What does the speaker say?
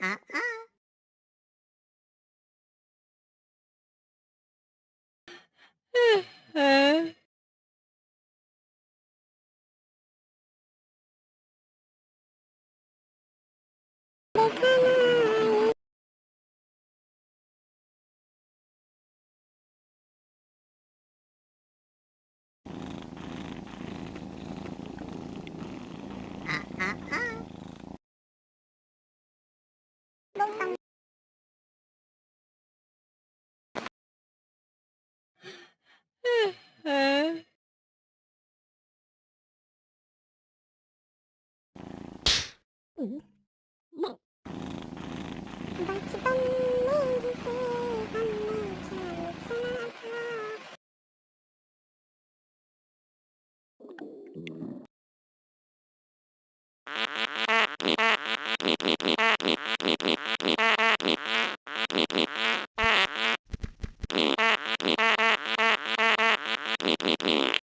Ah, ah. Ah, ah, ah. Bông tòng. Mộng. Bạch bông mơ đi cô, hâm mơ chào pha pha.